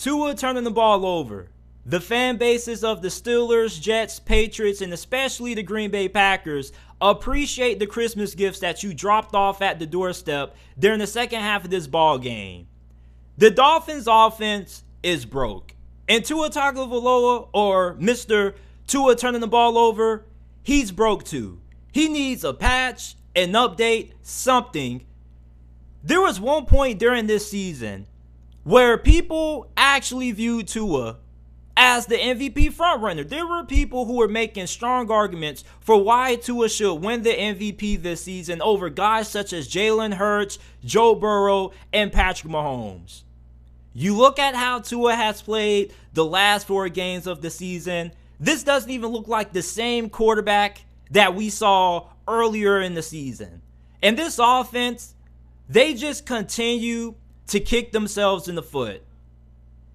Tua turning the ball over. The fan bases of the Steelers, Jets, Patriots, and especially the Green Bay Packers appreciate the Christmas gifts that you dropped off at the doorstep during the second half of this ball game. The Dolphins offense is broke. And Tua Tagovailoa, or Mr. Tua turning the ball over, he's broke too. He needs a patch, an update, something. There was one point during this season where people actually viewed Tua as the MVP frontrunner. There were people who were making strong arguments for why Tua should win the MVP this season over guys such as Jalen Hurts, Joe Burrow, and Patrick Mahomes. You look at how Tua has played the last 4 games of the season. This doesn't even look like the same quarterback that we saw earlier in the season. And this offense, they just continue to kick themselves in the foot.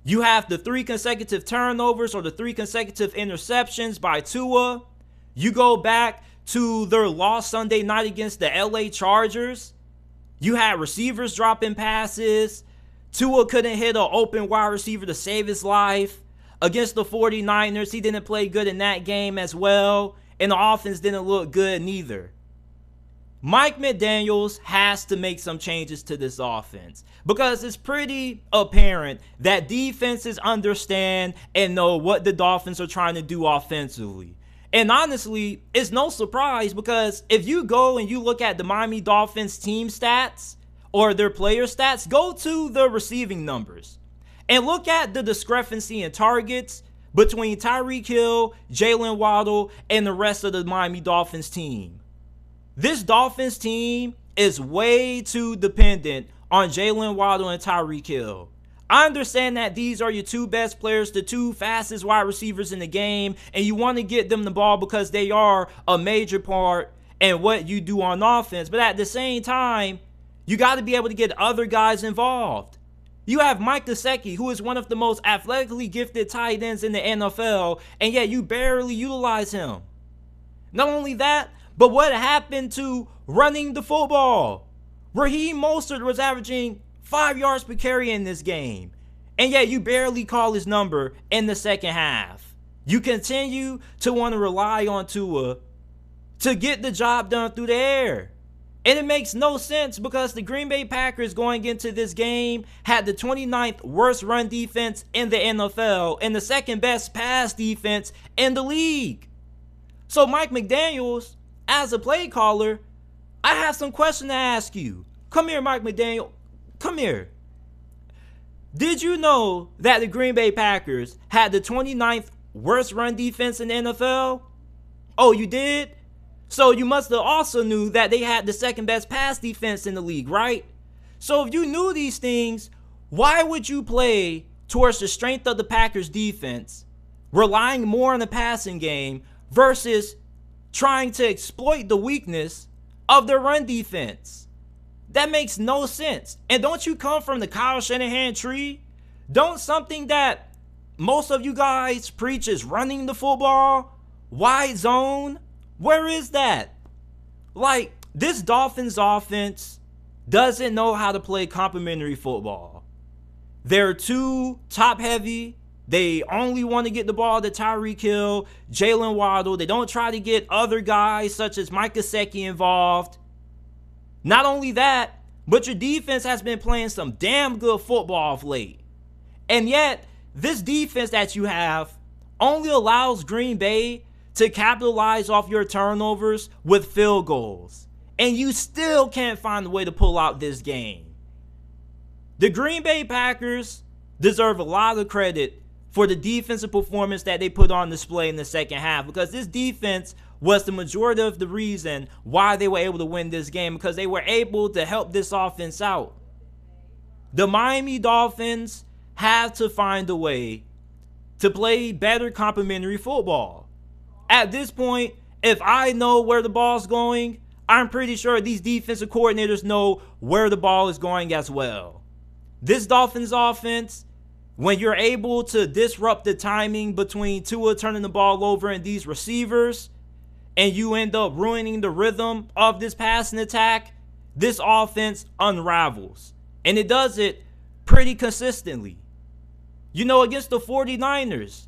You have the 3 consecutive turnovers or the 3 consecutive interceptions by Tua. You go back to their loss Sunday night against the LA Chargers. You had receivers dropping passes. Tua couldn't hit an open wide receiver to save his life. Against the 49ers, he didn't play good in that game as well. And the offense didn't look good neither. Mike McDaniel has to make some changes to this offense because it's pretty apparent that defenses understand and know what the Dolphins are trying to do offensively. And honestly, it's no surprise because if you go and you look at the Miami Dolphins team stats or their player stats, go to the receiving numbers and look at the discrepancy in targets between Tyreek Hill, Jalen Waddle, and the rest of the Miami Dolphins team. This Dolphins team is way too dependent on Jalen Waddle and Tyreek Hill. I understand that these are your 2 best players, the 2 fastest wide receivers in the game, and you want to get them the ball because they are a major part in what you do on offense. But at the same time, you got to be able to get other guys involved. You have Mike Gesicki, who is one of the most athletically gifted tight ends in the NFL, and yet you barely utilize him. Not only that, but what happened to running the football? Raheem Mostert was averaging 5 yards per carry in this game. And yet you barely call his number in the second half. You continue to want to rely on Tua to get the job done through the air. And it makes no sense because the Green Bay Packers going into this game had the 29th worst run defense in the NFL and the second best pass defense in the league. So Mike McDaniel, as a play caller, I have some question to ask you. Come here, Mike McDaniel. Come here. Did you know that the Green Bay Packers had the 29th worst run defense in the NFL? Oh, you did? So you must have also knew that they had the second best pass defense in the league, right? So if you knew these things, why would you play towards the strength of the Packers defense, relying more on the passing game versus trying to exploit the weakness of their run defense? That makes no sense. And don't you come from the Kyle Shanahan tree? Don't something that most of you guys preach is running the football, wide zone? Where is that? Like, this Dolphins offense doesn't know how to play complementary football. They're too top heavy. They only want to get the ball to Tyreek Hill, Jalen Waddle. They don't try to get other guys such as Mike Gesicki involved. Not only that, but your defense has been playing some damn good football of late. And yet, this defense that you have only allows Green Bay to capitalize off your turnovers with field goals. And you still can't find a way to pull out this game. The Green Bay Packers deserve a lot of credit for the defensive performance that they put on display in the second half, because this defense was the majority of the reason why they were able to win this game, because they were able to help this offense out. The Miami Dolphins have to find a way to play better complementary football. At this point, if I know where the ball's going, I'm pretty sure these defensive coordinators know where the ball is going as well. This Dolphins offense, when you're able to disrupt the timing between Tua turning the ball over and these receivers, and you end up ruining the rhythm of this passing attack, this offense unravels. And it does it pretty consistently. against the 49ers.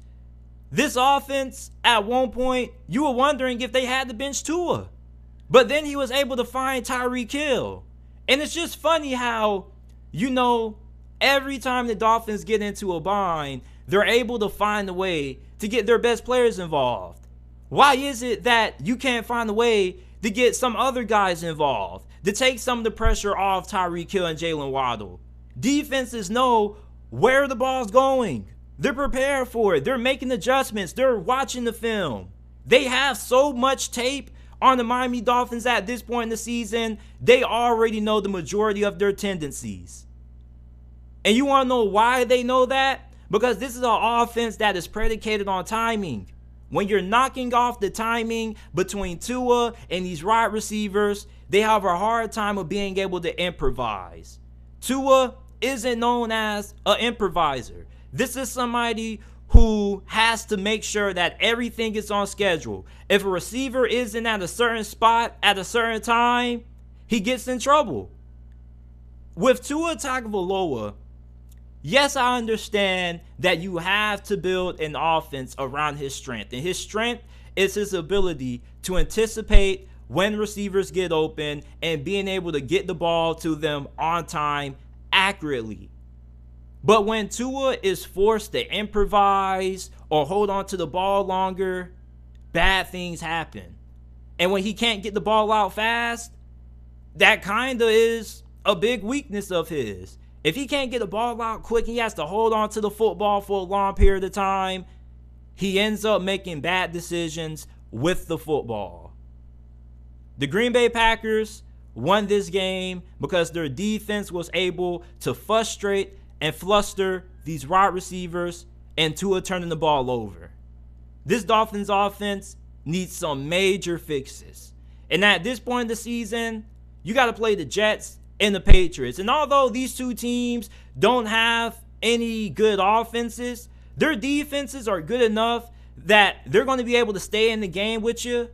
This offense, at one point, you were wondering if they had to bench Tua. But then he was able to find Tyreek Hill. And it's just funny how, every time the Dolphins get into a bind, they're able to find a way to get their best players involved. Why is it that you can't find a way to get some other guys involved, to take some of the pressure off Tyreek Hill and Jalen Waddle? Defenses know where the ball's going. They're prepared for it. They're making adjustments. They're watching the film. They have so much tape on the Miami Dolphins at this point in the season. They already know the majority of their tendencies. And you want to know why they know that? Because this is an offense that is predicated on timing. When you're knocking off the timing between Tua and these wide receivers, they have a hard time of being able to improvise. Tua isn't known as an improviser. This is somebody who has to make sure that everything is on schedule. If a receiver isn't at a certain spot at a certain time, he gets in trouble. With Tua Tagovailoa, yes, I understand that you have to build an offense around his strength. And his strength is his ability to anticipate when receivers get open and being able to get the ball to them on time accurately. But when Tua is forced to improvise or hold on to the ball longer, bad things happen. And when he can't get the ball out fast, that kind of is a big weakness of his. If he can't get the ball out quick, he has to hold on to the football for a long period of time, he ends up making bad decisions with the football. The Green Bay Packers won this game because their defense was able to frustrate and fluster these wide receivers and Tua turning the ball over. This Dolphins offense needs some major fixes. And at this point in the season, you got to play the Jets and the Patriots. And although these two teams don't have any good offenses, their defenses are good enough that they're going to be able to stay in the game with you.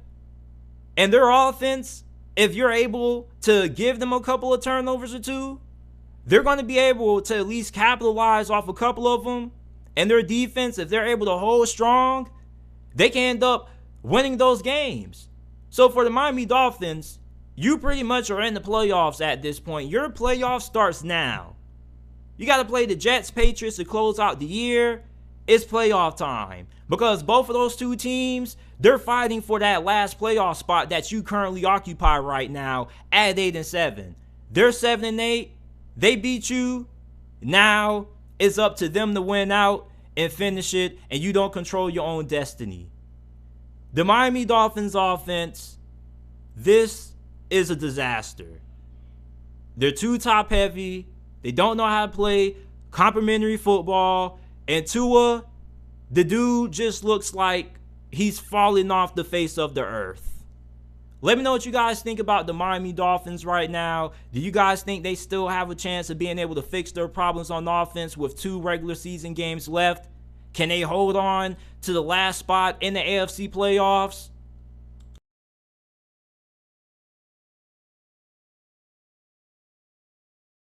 And their offense, if you're able to give them a couple of turnovers or two, they're going to be able to at least capitalize off a couple of them. And their defense, if they're able to hold strong, they can end up winning those games. So for the Miami Dolphins, you pretty much are in the playoffs at this point. Your playoff starts now. You got to play the Jets, Patriots to close out the year. It's playoff time. Because both of those two teams, they're fighting for that last playoff spot that you currently occupy right now at 8-7. They're 7-8. They beat you. Now it's up to them to win out and finish it, and you don't control your own destiny. The Miami Dolphins offense, this is a disaster. They're too top heavy. They don't know how to play complimentary football. And Tua, the dude just looks like he's falling off the face of the earth. Let me know what you guys think about the Miami Dolphins right now. Do you guys think they still have a chance of being able to fix their problems on offense with 2 regular season games left? Can they hold on to the last spot in the AFC playoffs?